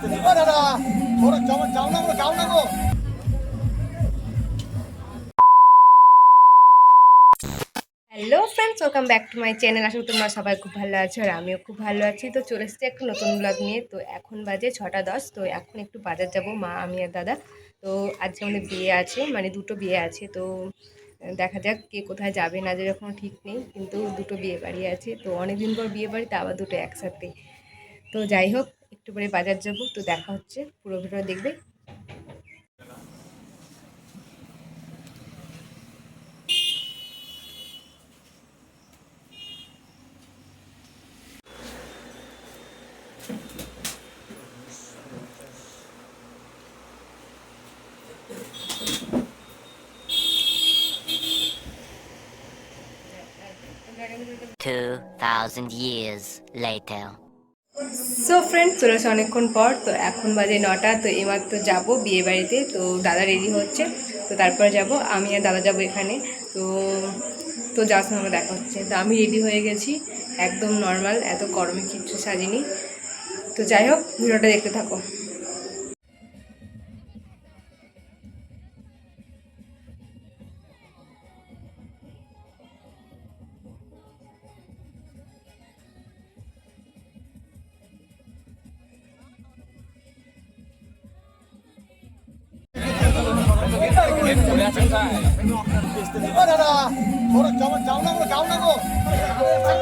Hello friends, welcome back to my channel. আসলে তোমরা সবাই খুব ভালো আছো আর আমিও খুব ভালো আছি। তো চলে এসেছি একটা নতুন ব্লগ নিয়ে। তো এখন বাজে 6টা 10। তো এখন একটু বাজার যাব, মা, আমি আর দাদা। তো আজকে আমাদের বিয়ে আছে, মানে দুটো বিয়ে আছে। তো দেখা যাক কে কোথায় যাবে না যাবে, এখনও ঠিক নেই। কিন্তু দুটো বিয়ে বাড়ি আছে, তো অনেকদিন পর বিয়ে বাড়িতে আবার দুটো একসাথে। তো যাই হোক, একটু পরে বাজার যাব। তো দেখা হচ্ছে, পুরো ভিডিও দেখবে। 2,000 years later. সো ফ্রেন্ড, চলে আসে অনেকক্ষণ পর। তো এখন বাজে 9টা। তো এইমাত্র যাব বিয়ে বাড়িতে। তো দাদা রেডি হচ্ছে, তো তারপর যাব আমি আর দাদা যাব এখানে। তো তো যাওয়ার সময় আমার দেখা হচ্ছে। তো আমি রেডি হয়ে গেছি একদম নর্মাল, এত গরমে কিচ্ছু সাজিনি। তো যাই হোক, ভিডিওটা দেখতে থাকো।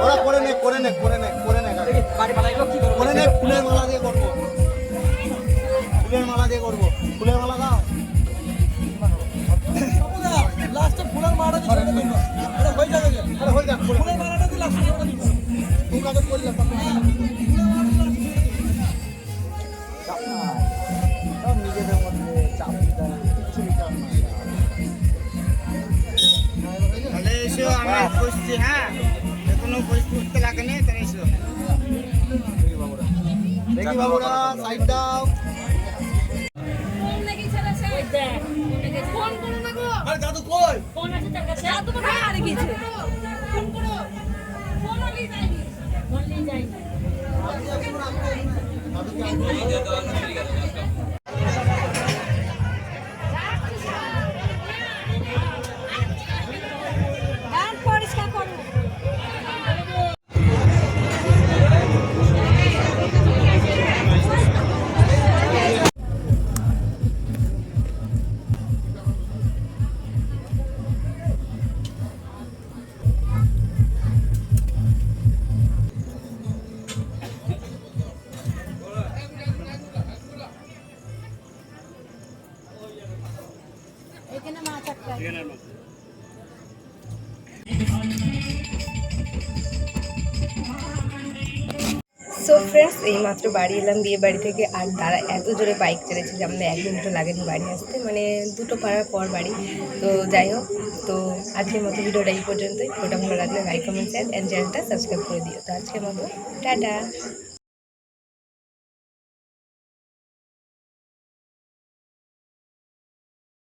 ওরা করে নে ফুলের মালা দিয়ে করবো, ফুলের মালা দিয়ে করবো, ফুলের মালা দাও লাস্টে ফুলের মালাটা দিয়ে দেবো। এটা হয়ে যাবে, এটা হয়ে যাবে, ফুলের মালাটা দিয়ে লাস্টে দিব। তুমি কাকে করলে চাপ নাই, সব নিজেদের মধ্যে চাপ দিতে হবে, কিচ্ছু দিতে হবে না। তাহলে এসো, আমি বসছি। হ্যাঁ, কোনো পরিস্থিতি উঠতে লাগে না, তাহলে এসো। দেখি বাবুরা সাইড দাও। ফোন করো না গো। আরে দাদু কই? ফোন আছে তার কাছে। দাদু কোথায় হারিয়ে গেছে? ফোন করো। ফোন আলি যায়নি। ফোন লি যায়নি। দাদু কি আনতে দিয়ে দাও না ঠিক আছে। আর পরিষ্কার করো। সো ফ্রেন্ডস, এইমাত্র বাড়ি এলাম বিয়ে বাড়ি থেকে। আর তারা এত জোরে বাইক চালিয়েছে যে আমাদের 1 মিনিটও লাগেনি বাড়ি আসতে, মানে দুটো পাড়ার পর বাড়ি। তো যাই হোক, তো আজকের মতো ভিডিওটা এই পর্যন্তই। ওটা ভালো লাগলে লাইক, কমেন্ট, শেয়ার অ্যান্ড চ্যানেলটা সাবস্ক্রাইব করে দিও। তো আজকের মতো টাটা।